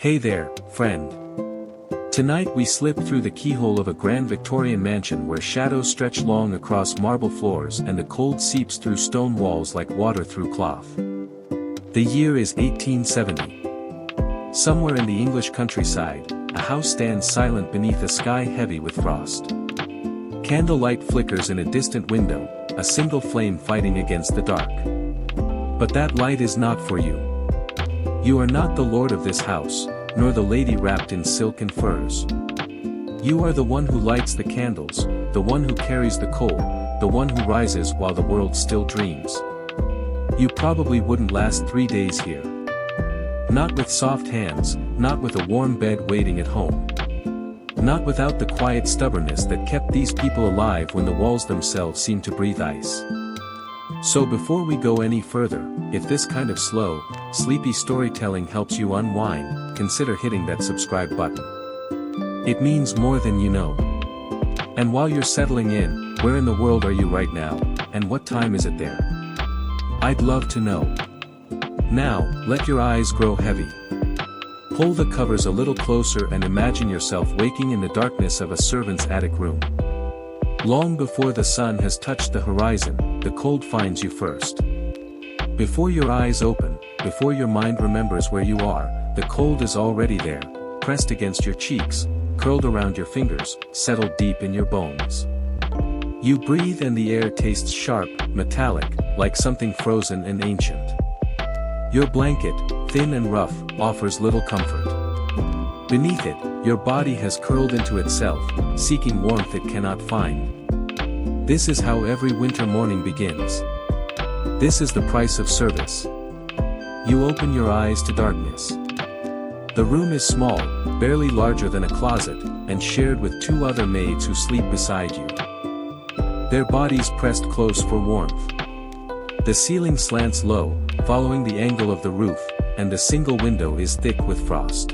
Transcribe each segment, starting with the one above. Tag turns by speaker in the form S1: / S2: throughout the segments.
S1: Hey there, friend. Tonight we slip through the keyhole of a grand Victorian mansion where shadows stretch long across marble floors and the cold seeps through stone walls like water through cloth. The year is 1870. Somewhere in the English countryside, a house stands silent beneath a sky heavy with frost. Candlelight flickers in a distant window, a single flame fighting against the dark. But that light is not for you. You are not the lord of this house, nor the lady wrapped in silk and furs. You are the one who lights the candles, the one who carries the coal, the one who rises while the world still dreams. You probably wouldn't last 3 days here. Not with soft hands, not with a warm bed waiting at home. Not without the quiet stubbornness that kept these people alive when the walls themselves seemed to breathe ice. So before we go any further, if this kind of slow, sleepy storytelling helps you unwind, consider hitting that subscribe button. It means more than you know. And while you're settling in, where in the world are you right now, and what time is it there? I'd love to know. Now, let your eyes grow heavy. Pull the covers a little closer and imagine yourself waking in the darkness of a servant's attic room. Long before the sun has touched the horizon, the cold finds you first. Before your eyes open, before your mind remembers where you are, the cold is already there, pressed against your cheeks, curled around your fingers, settled deep in your bones. You breathe and the air tastes sharp, metallic, like something frozen and ancient. Your blanket, thin and rough, offers little comfort. Beneath it, your body has curled into itself, seeking warmth it cannot find. This is how every winter morning begins. This is the price of service. You open your eyes to darkness. The room is small, barely larger than a closet, and shared with 2 other maids who sleep beside you. Their bodies pressed close for warmth. The ceiling slants low, following the angle of the roof, and the single window is thick with frost.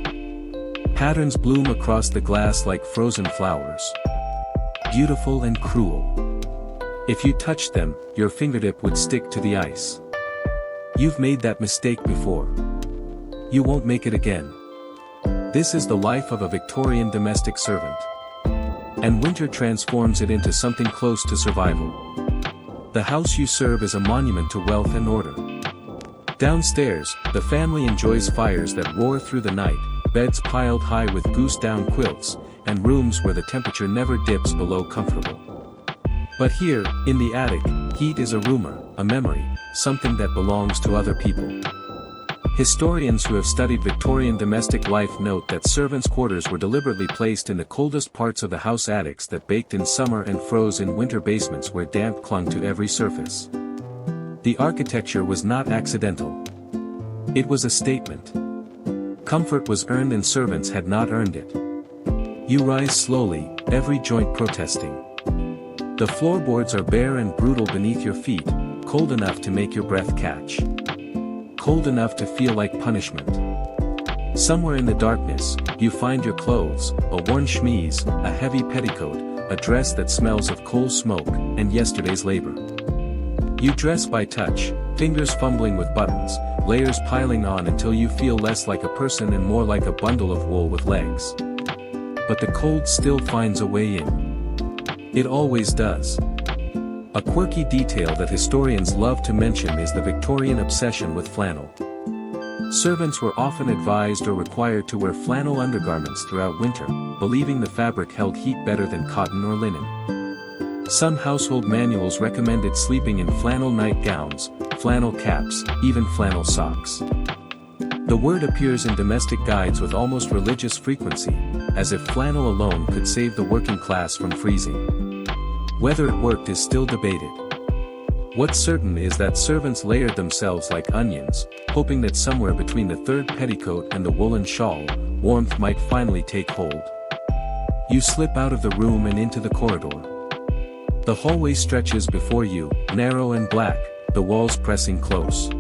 S1: Patterns bloom across the glass like frozen flowers. Beautiful and cruel. If you touched them, your fingertip would stick to the ice. You've made that mistake before. You won't make it again. This is the life of a Victorian domestic servant. And winter transforms it into something close to survival. The house you serve is a monument to wealth and order. Downstairs, the family enjoys fires that roar through the night, beds piled high with goose-down quilts, and rooms where the temperature never dips below comfortable. But here, in the attic, heat is a rumor, a memory, something that belongs to other people. Historians who have studied Victorian domestic life note that servants' quarters were deliberately placed in the coldest parts of the house attics that baked in summer and froze in winter basements where damp clung to every surface. The architecture was not accidental. It was a statement. Comfort was earned and servants had not earned it. You rise slowly, every joint protesting. The floorboards are bare and brutal beneath your feet, cold enough to make your breath catch. Cold enough to feel like punishment. Somewhere in the darkness, you find your clothes, a worn chemise, a heavy petticoat, a dress that smells of coal smoke, and yesterday's labor. You dress by touch, fingers fumbling with buttons, layers piling on until you feel less like a person and more like a bundle of wool with legs. But the cold still finds a way in. It always does. A quirky detail that historians love to mention is the Victorian obsession with flannel. Servants were often advised or required to wear flannel undergarments throughout winter, believing the fabric held heat better than cotton or linen. Some household manuals recommended sleeping in flannel nightgowns, flannel caps, even flannel socks. The word appears in domestic guides with almost religious frequency, as if flannel alone could save the working class from freezing. Whether it worked is still debated. What's certain is that servants layered themselves like onions, hoping that somewhere between the third petticoat and the woolen shawl, warmth might finally take hold. You slip out of the room and into the corridor. The hallway stretches before you, narrow and black, the walls pressing close.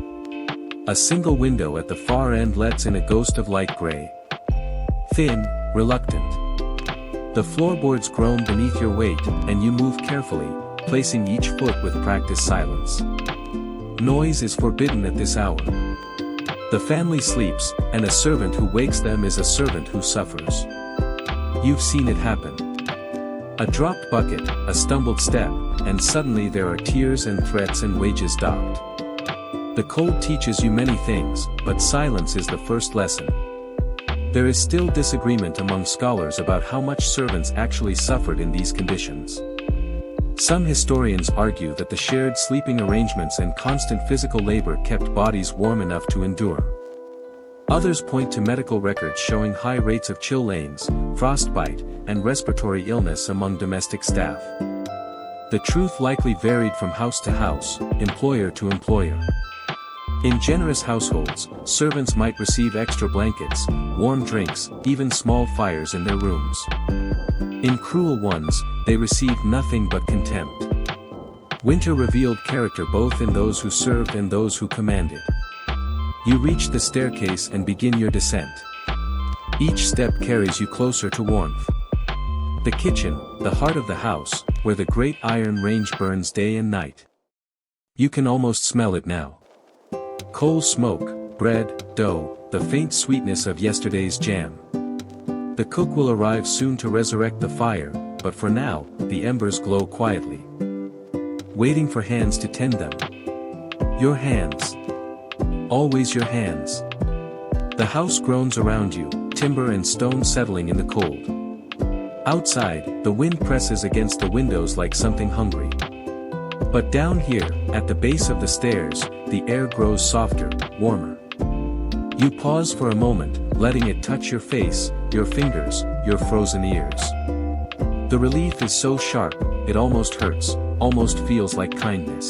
S1: A single window at the far end lets in a ghost of light gray. Thin, reluctant. The floorboards groan beneath your weight, and you move carefully, placing each foot with practiced silence. Noise is forbidden at this hour. The family sleeps, and a servant who wakes them is a servant who suffers. You've seen it happen. A dropped bucket, a stumbled step, and suddenly there are tears and threats and wages docked. The cold teaches you many things, but silence is the first lesson. There is still disagreement among scholars about how much servants actually suffered in these conditions. Some historians argue that the shared sleeping arrangements and constant physical labor kept bodies warm enough to endure. Others point to medical records showing high rates of chilblains, frostbite, and respiratory illness among domestic staff. The truth likely varied from house to house, employer to employer. In generous households, servants might receive extra blankets, warm drinks, even small fires in their rooms. In cruel ones, they received nothing but contempt. Winter revealed character both in those who served and those who commanded. You reach the staircase and begin your descent. Each step carries you closer to warmth. The kitchen, the heart of the house, where the great iron range burns day and night. You can almost smell it now. Coal smoke, bread, dough, the faint sweetness of yesterday's jam. The cook will arrive soon to resurrect the fire, but for now, the embers glow quietly. Waiting for hands to tend them. Your hands. Always your hands. The house groans around you, timber and stone settling in the cold. Outside, the wind presses against the windows like something hungry. But down here, at the base of the stairs, the air grows softer, warmer. You pause for a moment, letting it touch your face, your fingers, your frozen ears. The relief is so sharp, it almost hurts, almost feels like kindness.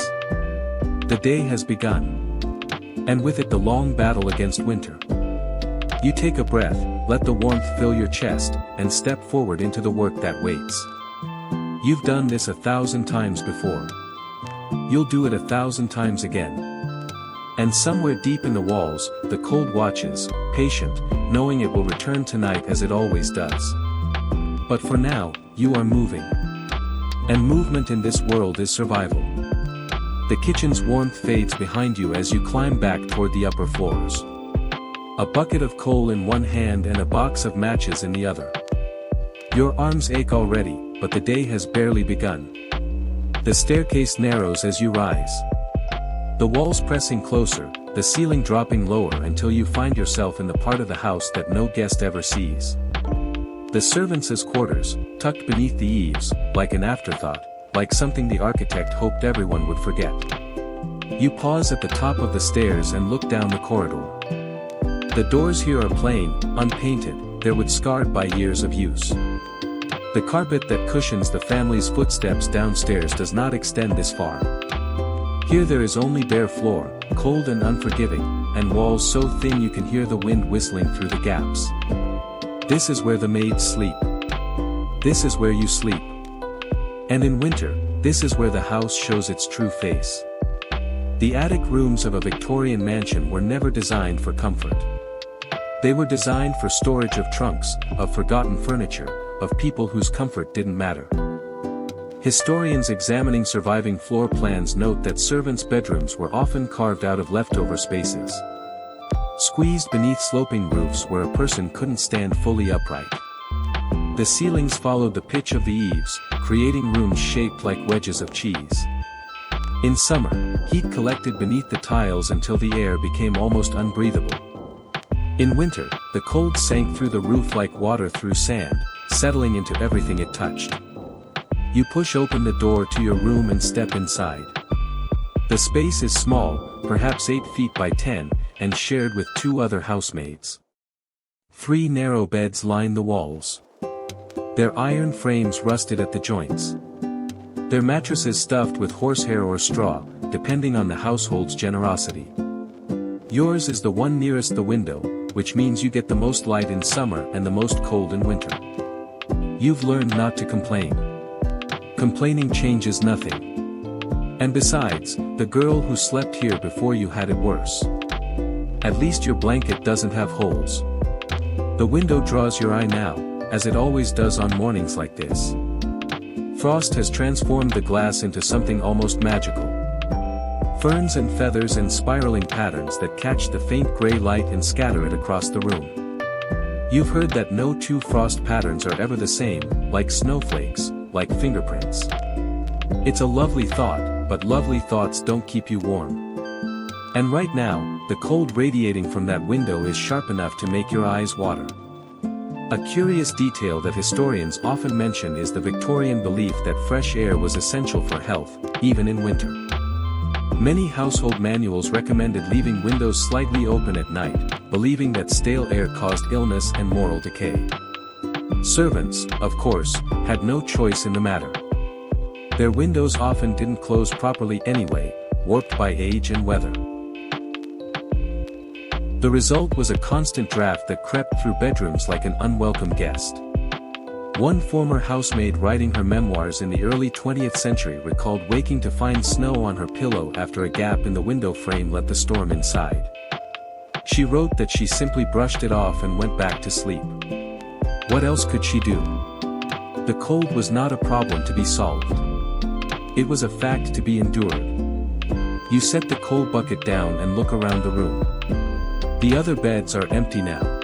S1: The day has begun. And with it the long battle against winter. You take a breath, let the warmth fill your chest, and step forward into the work that waits. You've done this 1,000 times before. You'll do it 1,000 times again. And somewhere deep in the walls, the cold watches, patient, knowing it will return tonight as it always does. But for now, you are moving. And movement in this world is survival. The kitchen's warmth fades behind you as you climb back toward the upper floors. A bucket of coal in one hand and a box of matches in the other. Your arms ache already, but the day has barely begun. The staircase narrows as you rise. The walls pressing closer, the ceiling dropping lower until you find yourself in the part of the house that no guest ever sees. The servants' quarters, tucked beneath the eaves, like an afterthought, like something the architect hoped everyone would forget. You pause at the top of the stairs and look down the corridor. The doors here are plain, unpainted, their wood scarred by years of use. The carpet that cushions the family's footsteps downstairs does not extend this far. Here there is only bare floor, cold and unforgiving, and walls so thin you can hear the wind whistling through the gaps. This is where the maids sleep. This is where you sleep. And in winter, this is where the house shows its true face. The attic rooms of a Victorian mansion were never designed for comfort. They were designed for storage of trunks, of forgotten furniture, of people whose comfort didn't matter. Historians examining surviving floor plans note that servants' bedrooms were often carved out of leftover spaces. Squeezed beneath sloping roofs where a person couldn't stand fully upright. The ceilings followed the pitch of the eaves, creating rooms shaped like wedges of cheese. In summer, heat collected beneath the tiles until the air became almost unbreathable. In winter, the cold sank through the roof like water through sand, settling into everything it touched. You push open the door to your room and step inside. The space is small, perhaps 8 feet by 10, and shared with 2 other housemaids. 3 narrow beds line the walls. Their iron frames rusted at the joints. Their mattresses stuffed with horsehair or straw, depending on the household's generosity. Yours is the one nearest the window, which means you get the most light in summer and the most cold in winter. You've learned not to complain. Complaining changes nothing. And besides, the girl who slept here before you had it worse. At least your blanket doesn't have holes. The window draws your eye now, as it always does on mornings like this. Frost has transformed the glass into something almost magical. Ferns and feathers and spiraling patterns that catch the faint gray light and scatter it across the room. You've heard that no two frost patterns are ever the same, like snowflakes, like fingerprints. It's a lovely thought, but lovely thoughts don't keep you warm. And right now, the cold radiating from that window is sharp enough to make your eyes water. A curious detail that historians often mention is the Victorian belief that fresh air was essential for health, even in winter. Many household manuals recommended leaving windows slightly open at night, believing that stale air caused illness and moral decay. Servants, of course, had no choice in the matter. Their windows often didn't close properly anyway, warped by age and weather. The result was a constant draft that crept through bedrooms like an unwelcome guest. One former housemaid writing her memoirs in the early 20th century recalled waking to find snow on her pillow after a gap in the window frame let the storm inside. She wrote that she simply brushed it off and went back to sleep. What else could she do? The cold was not a problem to be solved. It was a fact to be endured. You set the coal bucket down and look around the room. The other beds are empty now.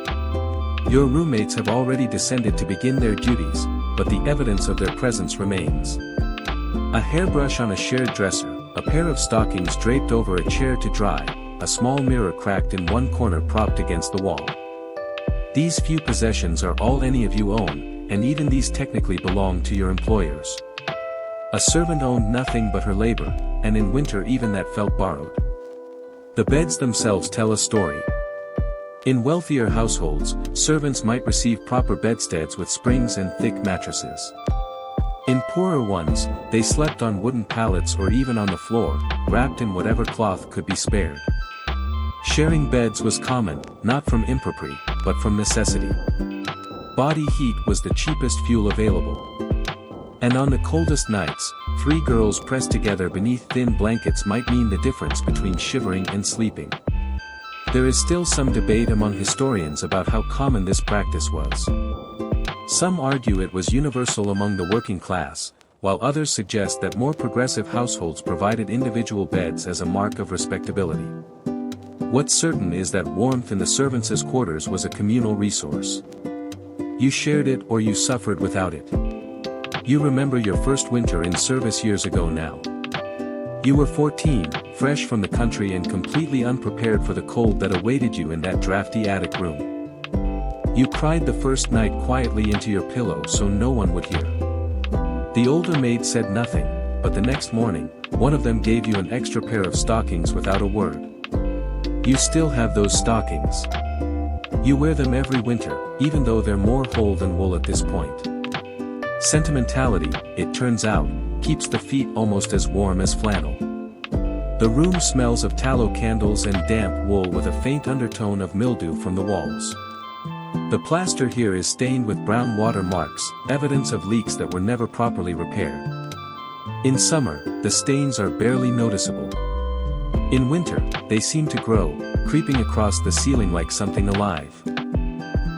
S1: Your roommates have already descended to begin their duties, but the evidence of their presence remains. A hairbrush on a shared dresser, a pair of stockings draped over a chair to dry, a small mirror cracked in one corner propped against the wall. These few possessions are all any of you own, and even these technically belong to your employers. A servant owned nothing but her labor, and in winter even that felt borrowed. The beds themselves tell a story. In wealthier households, servants might receive proper bedsteads with springs and thick mattresses. In poorer ones, they slept on wooden pallets or even on the floor, wrapped in whatever cloth could be spared. Sharing beds was common, not from impropriety, but from necessity. Body heat was the cheapest fuel available. And on the coldest nights, 3 girls pressed together beneath thin blankets might mean the difference between shivering and sleeping. There is still some debate among historians about how common this practice was. Some argue it was universal among the working class, while others suggest that more progressive households provided individual beds as a mark of respectability. What's certain is that warmth in the servants' quarters was a communal resource. You shared it or you suffered without it. You remember your first winter in service years ago now. You were 14, fresh from the country and completely unprepared for the cold that awaited you in that drafty attic room. You cried the first night quietly into your pillow so no one would hear. The older maid said nothing, but the next morning, one of them gave you an extra pair of stockings without a word. You still have those stockings. You wear them every winter, even though they're more whole than wool at this point. Sentimentality, it turns out, keeps the feet almost as warm as flannel. The room smells of tallow candles and damp wool with a faint undertone of mildew from the walls. The plaster here is stained with brown water marks, evidence of leaks that were never properly repaired. In summer, the stains are barely noticeable. In winter, they seem to grow, creeping across the ceiling like something alive.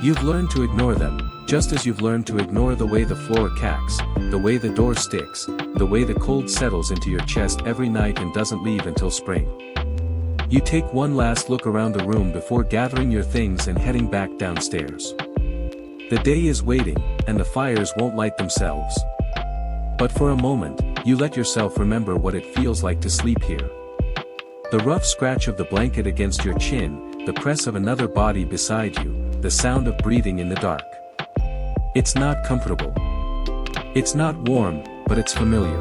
S1: You've learned to ignore them, just as you've learned to ignore the way the floor cracks, the way the door sticks, the way the cold settles into your chest every night and doesn't leave until spring. You take one last look around the room before gathering your things and heading back downstairs. The day is waiting, and the fires won't light themselves. But for a moment, you let yourself remember what it feels like to sleep here. The rough scratch of the blanket against your chin, the press of another body beside you, the sound of breathing in the dark. It's not comfortable. It's not warm, but it's familiar.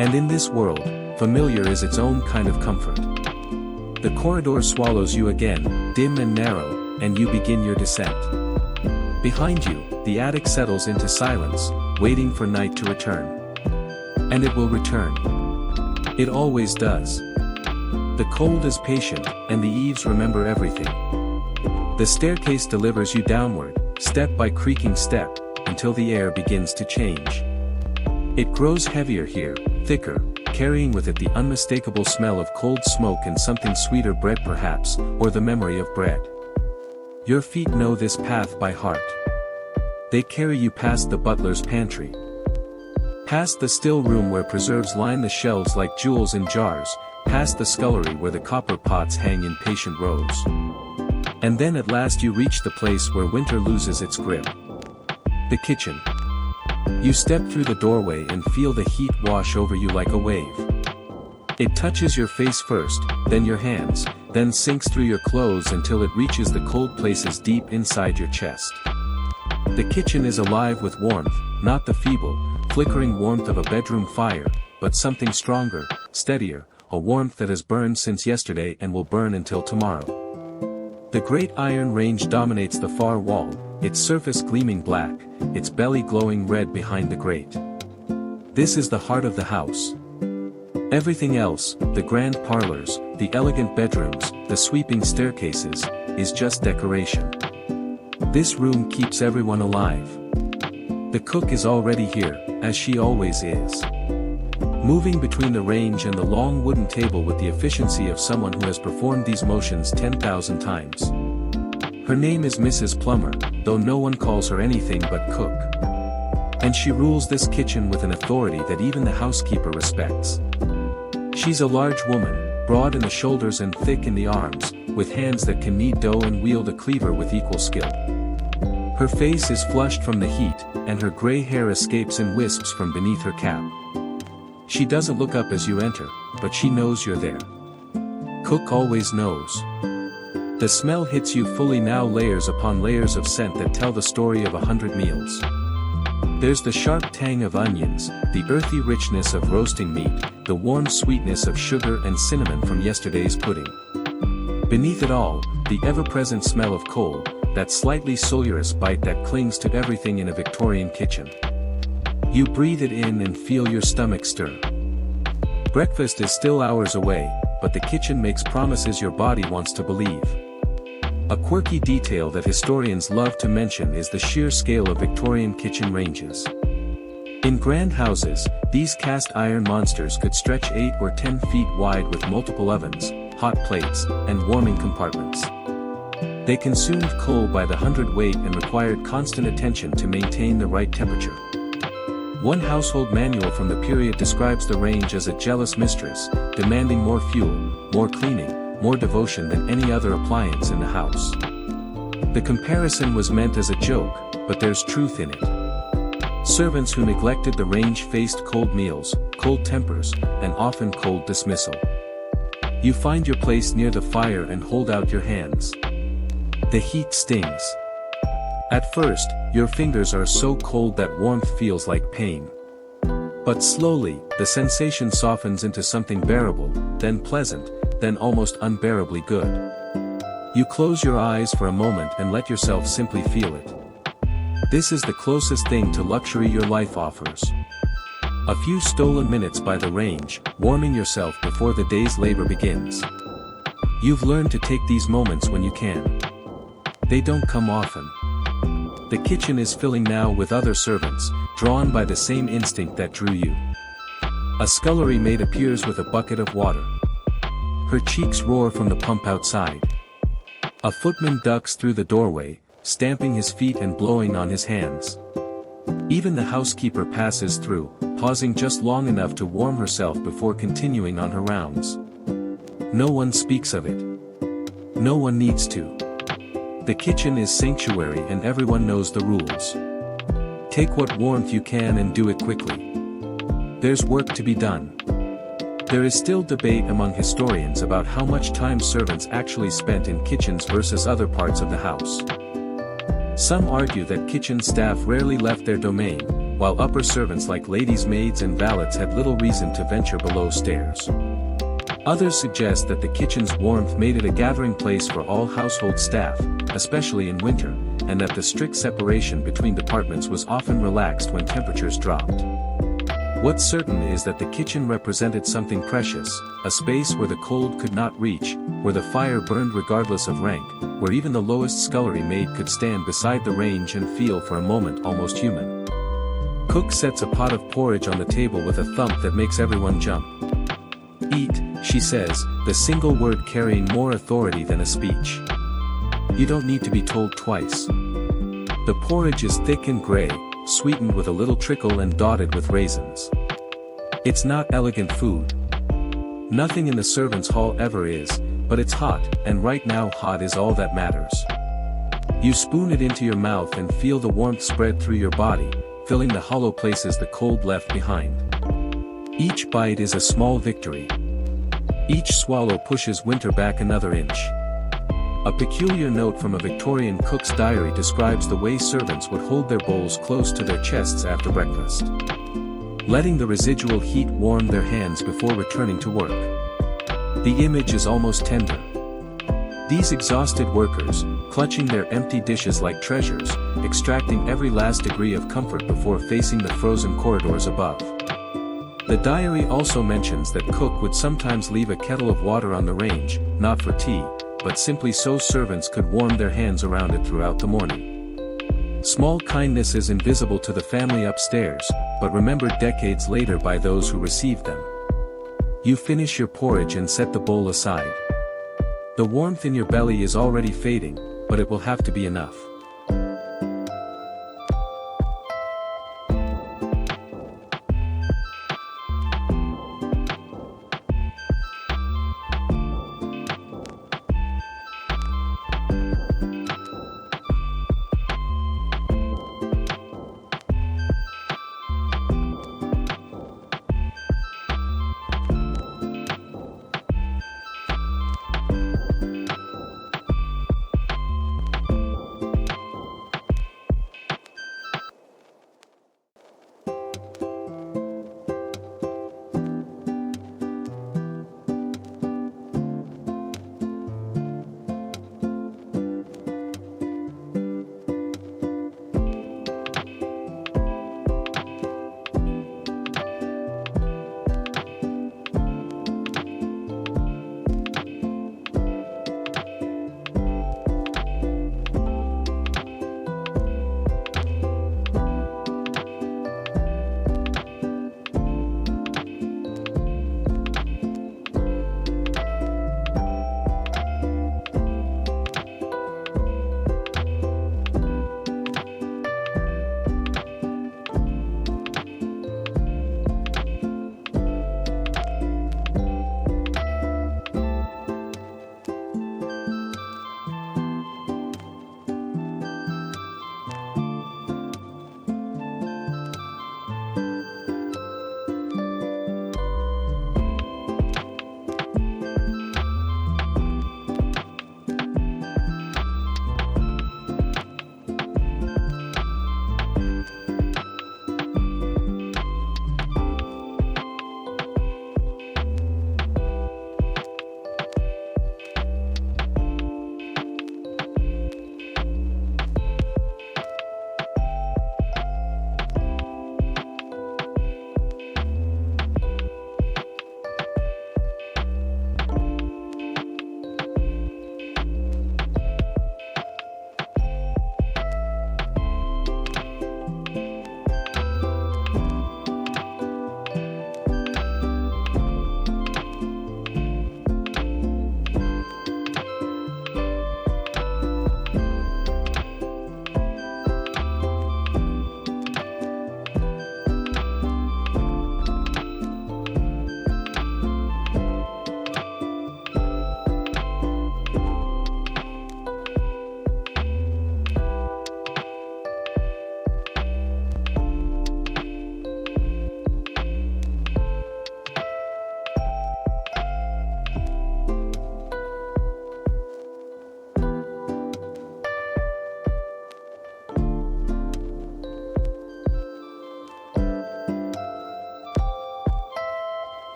S1: And in this world, familiar is its own kind of comfort. The corridor swallows you again, dim and narrow, and you begin your descent. Behind you, the attic settles into silence, waiting for night to return. And it will return. It always does. The cold is patient, and the eaves remember everything. The staircase delivers you downward, step by creaking step, until the air begins to change. It grows heavier here, thicker, carrying with it the unmistakable smell of cold smoke and something sweeter, bread perhaps, or the memory of bread. Your feet know this path by heart. They carry you past the butler's pantry. Past the still room where preserves line the shelves like jewels in jars, past the scullery where the copper pots hang in patient rows. And then at last you reach the place where winter loses its grip. The kitchen. You step through the doorway and feel the heat wash over you like a wave. It touches your face first, then your hands, then sinks through your clothes until it reaches the cold places deep inside your chest. The kitchen is alive with warmth, not the feeble, flickering warmth of a bedroom fire, but something stronger, steadier, a warmth that has burned since yesterday and will burn until tomorrow. The great iron range dominates the far wall, its surface gleaming black, its belly glowing red behind the grate. This is the heart of the house. Everything else, the grand parlors, the elegant bedrooms, the sweeping staircases, is just decoration. This room keeps everyone alive. The cook is already here, as she always is. Moving between the range and the long wooden table with the efficiency of someone who has performed these motions 10,000 times. Her name is Mrs. Plummer, though no one calls her anything but cook. And she rules this kitchen with an authority that even the housekeeper respects. She's a large woman, broad in the shoulders and thick in the arms, with hands that can knead dough and wield a cleaver with equal skill. Her face is flushed from the heat, and her gray hair escapes in wisps from beneath her cap. She doesn't look up as you enter, but she knows you're there. Cook always knows. The smell hits you fully now, layers upon layers of scent that tell the story of 100 meals. There's the sharp tang of onions, the earthy richness of roasting meat, the warm sweetness of sugar and cinnamon from yesterday's pudding. Beneath it all, the ever-present smell of coal, that slightly sulphurous bite that clings to everything in a Victorian kitchen. You breathe it in and feel your stomach stir. Breakfast is still hours away, but the kitchen makes promises your body wants to believe. A quirky detail that historians love to mention is the sheer scale of Victorian kitchen ranges. In grand houses, these cast iron monsters could stretch 8 or 10 feet wide with multiple ovens, hot plates, and warming compartments. They consumed coal by the hundredweight and required constant attention to maintain the right temperature. One household manual from the period describes the range as a jealous mistress, demanding more fuel, more cleaning, more devotion than any other appliance in the house. The comparison was meant as a joke, but there's truth in it. Servants who neglected the range faced cold meals, cold tempers, and often cold dismissal. You find your place near the fire and hold out your hands. The heat stings. At first, your fingers are so cold that warmth feels like pain. But slowly, the sensation softens into something bearable, then pleasant, then almost unbearably good. You close your eyes for a moment and let yourself simply feel it. This is the closest thing to luxury your life offers. A few stolen minutes by the range, warming yourself before the day's labor begins. You've learned to take these moments when you can. They don't come often. The kitchen is filling now with other servants, drawn by the same instinct that drew you. A scullery maid appears with a bucket of water. Her cheeks roar from the pump outside. A footman ducks through the doorway, stamping his feet and blowing on his hands. Even the housekeeper passes through, pausing just long enough to warm herself before continuing on her rounds. No one speaks of it. No one needs to. The kitchen is sanctuary and everyone knows the rules. Take what warmth you can and do it quickly. There's work to be done. There is still debate among historians about how much time servants actually spent in kitchens versus other parts of the house. Some argue that kitchen staff rarely left their domain, while upper servants like ladies' maids and valets had little reason to venture below stairs. Others suggest that the kitchen's warmth made it a gathering place for all household staff, especially in winter, and that the strict separation between departments was often relaxed when temperatures dropped. What's certain is that the kitchen represented something precious, a space where the cold could not reach, where the fire burned regardless of rank, where even the lowest scullery maid could stand beside the range and feel for a moment almost human. Cook sets a pot of porridge on the table with a thump that makes everyone jump. "Eat," she says, the single word carrying more authority than a speech. You don't need to be told twice. The porridge is thick and gray, sweetened with a little trickle and dotted with raisins. It's not elegant food. Nothing in the servants' hall ever is, but it's hot, and right now hot is all that matters. You spoon it into your mouth and feel the warmth spread through your body, filling the hollow places the cold left behind. Each bite is a small victory. Each swallow pushes winter back another inch. A peculiar note from a Victorian cook's diary describes the way servants would hold their bowls close to their chests after breakfast, letting the residual heat warm their hands before returning to work. The image is almost tender. These exhausted workers, clutching their empty dishes like treasures, extracting every last degree of comfort before facing the frozen corridors above. The diary also mentions that cook would sometimes leave a kettle of water on the range, not for tea, but simply so servants could warm their hands around it throughout the morning. Small kindness is invisible to the family upstairs, but remembered decades later by those who received them. You finish your porridge and set the bowl aside. The warmth in your belly is already fading, but it will have to be enough.